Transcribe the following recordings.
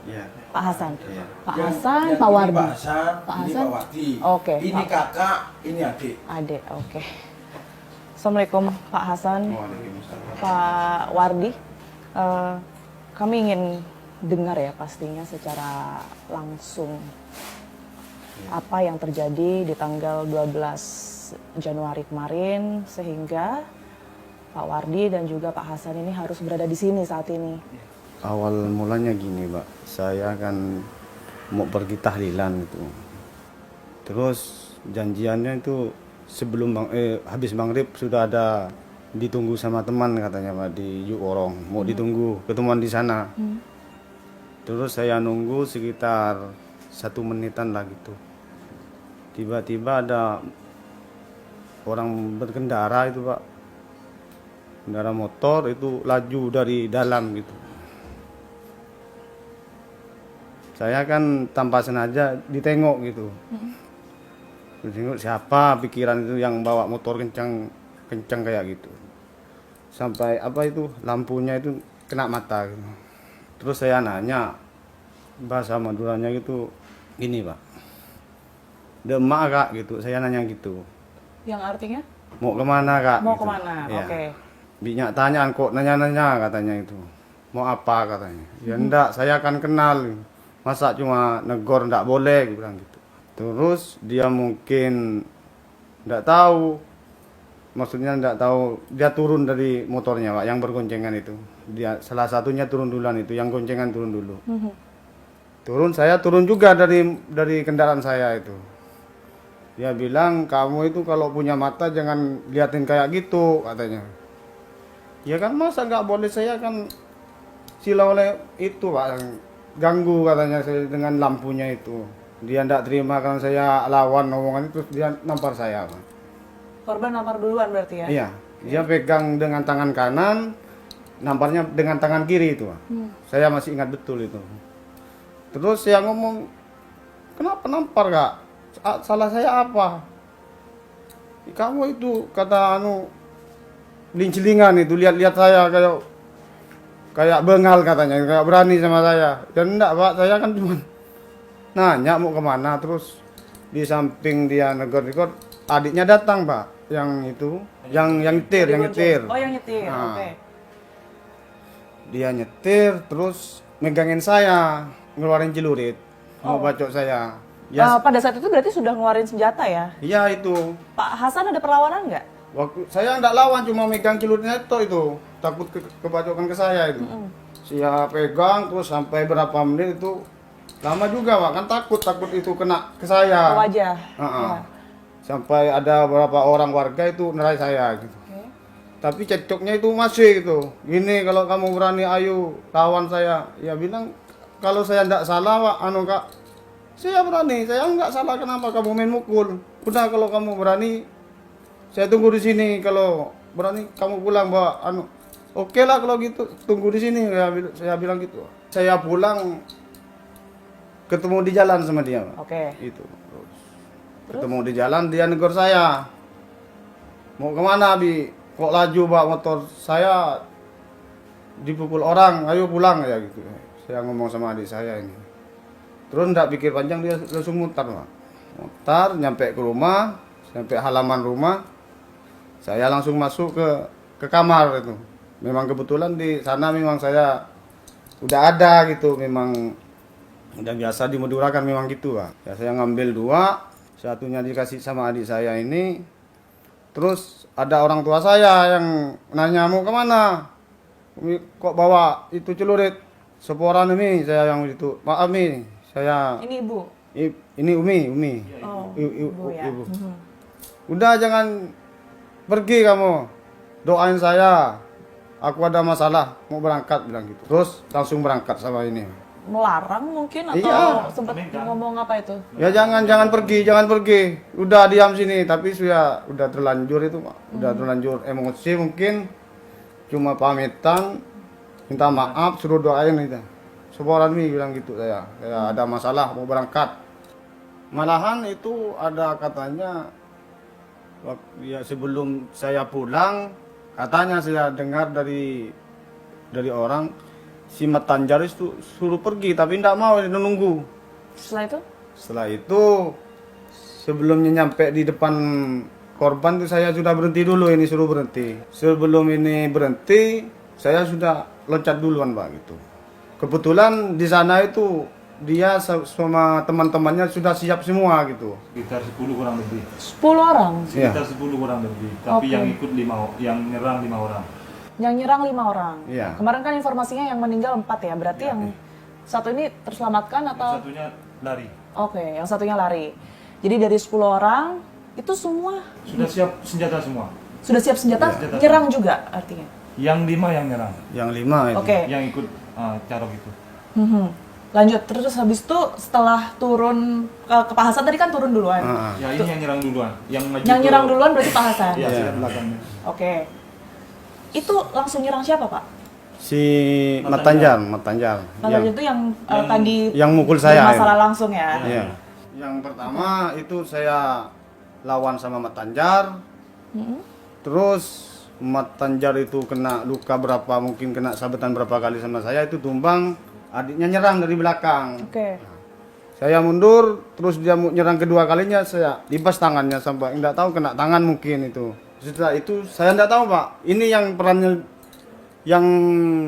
Iya. Pak Hasan. Iya. Pak Yang- Hasan, yang Pak ini Wardi. Pak Hasan, Pak ini Hasan. Pak Wardi. Oke. Ini kakak, ini adik. Adik, oke. Assalamualaikum Pak Hasan, Waalaikumsalam. Pak Wardi. Kami ingin dengar ya pastinya secara langsung apa yang terjadi di tanggal 12 Januari kemarin sehingga Pak Wardi dan juga Pak Hasan ini harus berada di sini saat ini. Awal mulanya gini, Pak. Saya kan mau pergi tahlilan itu. Terus janjiannya itu sebelum habis maghrib sudah ada ditunggu sama teman katanya Pak di Yukorong. Mau ditunggu ketemuan di sana. Terus saya nunggu sekitar 1 menitan lah gitu. Tiba-tiba ada orang berkendara itu Pak. Kendara motor itu laju dari dalam gitu. Saya kan tanpa sengaja ditengok gitu. Ditengok siapa pikiran itu yang bawa motor kencang kayak gitu. Sampai apa itu lampunya itu kena mata gitu. Terus saya nanya bahasa Maduranya gitu gini Pak. Demak Kak gitu. Saya nanya gitu. Yang artinya? Mau kemana Kak? Mau gitu. kemana? Iya. Oke. Binyak tanya kok nanya-nanya katanya itu. Mau apa katanya. Ya enggak, saya akan kenal. Masa cuma negor enggak boleh bilang gitu. Terus dia mungkin enggak tahu. Maksudnya enggak tahu dia turun dari motornya Pak yang bergoncengan itu. Dia salah satunya turun duluan itu, yang goncengan turun dulu. Turun, saya turun juga dari kendaraan saya itu. Dia bilang kamu itu kalau punya mata jangan liatin kayak gitu katanya. Ya kan masa nggak boleh, saya kan silau oleh itu Pak yang ganggu katanya saya dengan lampunya itu. Dia nggak terima karena saya lawan omongan itu, dia nampar saya Pak. Korban nampar duluan berarti ya? Iya, dia pegang dengan tangan kanan, namparnya dengan tangan kiri itu Pak. Saya masih ingat betul itu. Terus saya ngomong, kenapa nampar Kak? Salah saya apa? Kamu itu kata lincelingan itu lihat-lihat saya kayak bengal katanya, kayak berani sama saya. Dan enggak Pak, saya kan cuma nanya mau kemana. Terus di samping dia negor-negor, adiknya datang Pak, yang itu, yang nyetir. Oh yang nyetir, Nah. oke. Dia nyetir, terus megangin saya, ngeluarin celurit, mau bacok saya. Ya, Pada saat itu berarti sudah ngeluarin senjata ya? iya itu. Pak Hasan ada perlawanan nggak? Waktu saya enggak lawan, cuma megang celuritnya itu, takut kebacokan ke saya itu. Saya pegang terus sampai berapa menit itu lama juga Pak, kan takut itu kena ke saya. Ke wajah. Heeh. Ya. Sampai ada beberapa orang warga itu nerai saya gitu. Oke. Tapi cekcoknya itu masih gitu. Gini kalau kamu berani ayo lawan saya. Ya bilang kalau saya enggak salah Pak, Kak. Saya berani, saya enggak salah, kenapa kamu main mukul? Udah kalau kamu berani saya tunggu di sini, kalau berani kamu pulang Pak. Oke lah kalau gitu, tunggu di sini saya bilang gitu. Saya pulang ketemu di jalan sama dia Pak. Oke. Itu. Terus ketemu di jalan, dia negor saya. Mau kemana Bi? Kok laju Pak motor saya dipukul orang, ayo pulang ya gitu. Saya ngomong sama adik saya ini. Terus ndak pikir panjang, dia langsung mutar Pak. Mutar nyampe ke rumah, sampai halaman rumah. Saya langsung masuk ke kamar itu. Memang kebetulan di sana memang saya udah ada gitu, memang udah biasa di Madura kan memang gitu Pak. Ya saya ngambil 2, satunya dikasih sama adik saya ini. Terus ada orang tua saya yang nanya mau kemana? Kok bawa itu celurit? Seporan ini saya yang itu. Maaf nih, saya Ini ibu. ini Umi. Oh, Ibu. ya. Udah jangan pergi kamu. Doain saya. Aku ada masalah, mau berangkat bilang gitu. Terus langsung berangkat sama ini. Melarang mungkin atau Iya. sempat ngomong apa itu? Ya jangan pergi. Udah diam sini, tapi udah terlanjur itu, Pak. Udah terlanjur emosi mungkin. Cuma pamitan, minta maaf, suruh doain gitu. Seporan Mi bilang gitu saya ada masalah mau berangkat. Malahan itu ada katanya ya sebelum saya pulang, katanya saya dengar dari orang si Matanjar itu suruh pergi tapi tidak mau, dia nunggu. Setelah itu sebelumnya nyampe di depan korban itu saya sudah berhenti dulu, ini suruh berhenti. Sebelum ini berhenti saya sudah loncat duluan Pak gitu. Kebetulan di sana itu dia sama teman-temannya sudah siap semua gitu. Sekitar 10 kurang lebih. 10 orang. Sekitar 10 kurang lebih. Tapi Oke. yang ikut 5, yang nyerang 5 orang. Yang nyerang 5 orang. Iya. Kemarin kan informasinya yang meninggal 4 ya. Berarti yang satu ini terselamatkan atau? Satunya lari. Oke, yang satunya lari. Jadi dari 10 orang itu semua Sudah siap senjata semua. sudah siap senjata, Senjata. nyerang juga artinya. Yang 5 yang nyerang. Yang 5 itu. Oke. Yang ikut carok itu. Lanjut, terus habis itu setelah turun ke Pak Hasan tadi kan turun duluan. Ya ini yang nyerang duluan. Yang maju Yang ke- nyerang duluan berarti Pak Hasan. Iya, saya belakangnya. Oke. Itu langsung nyerang siapa, Pak? Si Matanjar. Kalau itu yang tadi yang mukul saya. masalah langsung ya. Iya. Yang pertama itu saya lawan sama Matanjar. Terus Matanjar itu kena luka berapa, mungkin kena sabetan berapa kali sama saya, itu tumbang, adiknya nyerang dari belakang. Oke. Saya mundur, terus dia mau nyerang kedua kalinya, saya libas tangannya sampai enggak tahu kena tangan mungkin itu. Setelah itu saya enggak tahu Pak, ini yang perannya, yang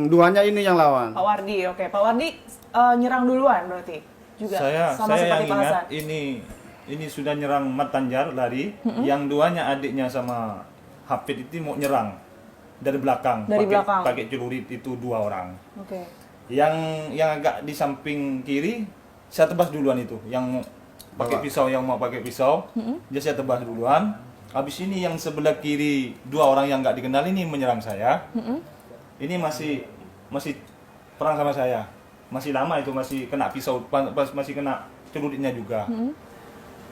duanya ini yang lawan. Pak Wardi, oke. Pak Wardi nyerang duluan berarti juga Saya sama yang seperti Pak ingat Hasan. ini sudah nyerang Matanjar lari, yang duanya adiknya sama Hafid itu mau nyerang dari belakang. Dari belakang. Pakai celurit itu 2 orang. Oke. Yang agak di samping kiri saya tebas duluan itu, yang pakai pisau, yang mau pakai pisau, dia saya tebas duluan. Habis ini yang sebelah kiri 2 orang yang nggak dikenal ini menyerang saya. Ini masih perang sama saya, masih lama itu, masih kena pisau, masih kena celuritnya juga.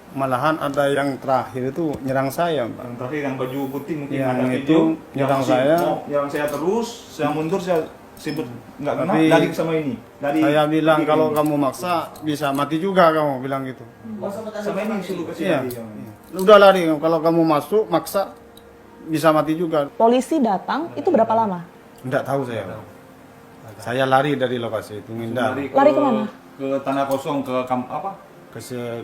Malahan ada yang terakhir itu nyerang saya Pak. Yang terakhir yang baju putih mungkin Yang ada itu video, nyerang masih saya. mau nyerang saya terus, saya mundur, saya sibuk nggak kena, Tapi lari sama ini. Saya bilang lari kalau ini. kamu maksa bisa mati juga, kamu bilang gitu. sama ini suruh ke sini. Iya. Udah lari, kalau kamu masuk maksa bisa mati juga. Polisi datang itu berapa lama? Enggak tahu saya. Saya lari dari lokasi itu, ngindar Lari kemana? Ke tanah kosong, ke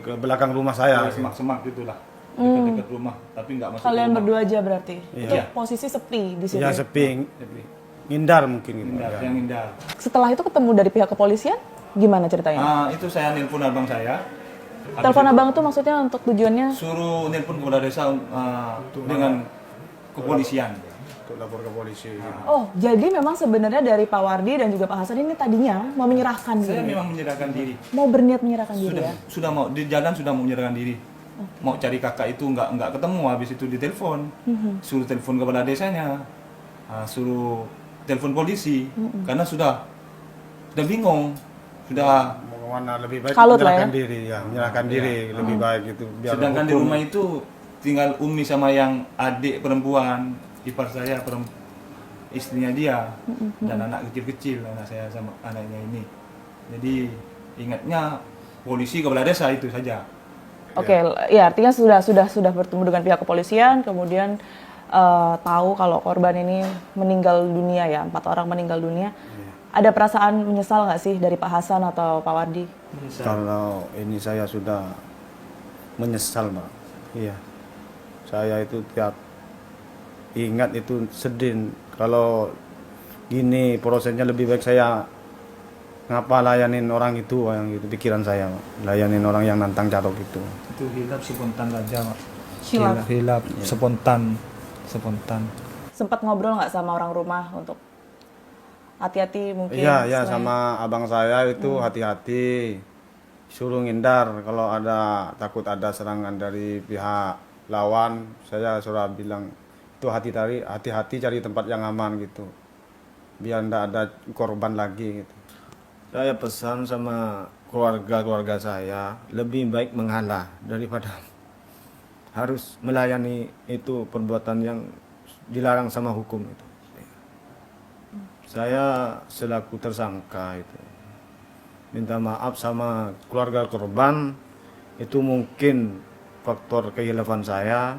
ke belakang rumah saya. semak-semak gitulah, dekat-dekat rumah, tapi nggak masuk. Kalian rumah. berdua aja berarti. Iya. Itu posisi sepi di situ. Ya sepi, ngindar mungkin gitu. Hindar, Ya. yang hindar. Setelah itu ketemu dari pihak kepolisian, gimana ceritanya? Itu saya nelpon abang saya. Telepon abang itu maksudnya untuk tujuannya? Suruh nelpon kepala desa dengan kepolisian. Untuk lapor ke polisi. Oh, jadi memang sebenarnya dari Pak Wardi dan juga Pak Hasan ini tadinya mau menyerahkan Saya diri. memang menyerahkan diri. Mau berniat menyerahkan diri Sudah ya? sudah mau di jalan, sudah mau menyerahkan diri. Mau cari kakak itu nggak ketemu, habis itu ditelepon. Suruh telepon kepala desanya. Suruh telepon polisi karena sudah bingung. Sudah Mau kemana, lebih baik Kalut lah menyerahkan ya. diri ya, menyerahkan diri lebih baik itu. Biar sedangkan di hukum. rumah itu tinggal Umi sama yang adik perempuan, ipar saya, istrinya dia, dan anak kecil-kecil, anak saya sama anaknya ini. Jadi ingatnya polisi kepala desa itu saja. Oke, ya artinya sudah bertemu dengan pihak kepolisian, kemudian tahu kalau korban ini meninggal dunia ya, 4 orang meninggal dunia. Ada perasaan menyesal nggak sih dari Pak Hasan atau Pak Wardi? Kalau ini saya sudah menyesal Mbak. Iya. Saya itu tiap ingat itu sedih. Kalau gini prosesnya lebih baik saya ngapa layanin orang itu, yang gitu pikiran saya Mbak. Layanin orang yang nantang carok itu. Itu hilap spontan saja, Mak. Hilap. Hilap spontan. Sempat ngobrol nggak sama orang rumah untuk hati-hati mungkin? Iya, selain- sama abang saya itu hati-hati. Suruh ngindar kalau takut ada serangan dari pihak lawan, saya suruh bilang itu hati-hati cari tempat yang aman gitu. Biar ndak ada korban lagi gitu. Saya pesan sama keluarga saya lebih baik mengalah daripada harus melayani itu perbuatan yang dilarang sama hukum itu. Saya selaku tersangka itu minta maaf sama keluarga korban, itu mungkin faktor kehilafan saya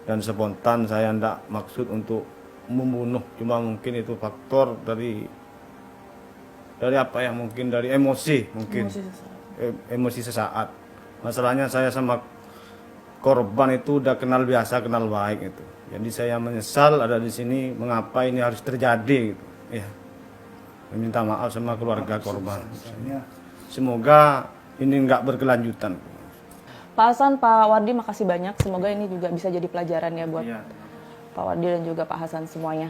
dan spontan, saya tidak maksud untuk membunuh, cuma mungkin itu faktor dari dari apa ya, mungkin dari emosi mungkin. Emosi sesaat. Emosi sesaat. Masalahnya saya sama korban itu udah kenal biasa, kenal baik itu. Jadi saya menyesal ada di sini, mengapa ini harus terjadi gitu. Ya. Meminta maaf sama keluarga korban. Semoga ini nggak berkelanjutan. Pak Hasan, Pak Wardi, makasih banyak. Semoga ini juga bisa jadi pelajaran ya buat Iya. Pak Wardi dan juga Pak Hasan semuanya.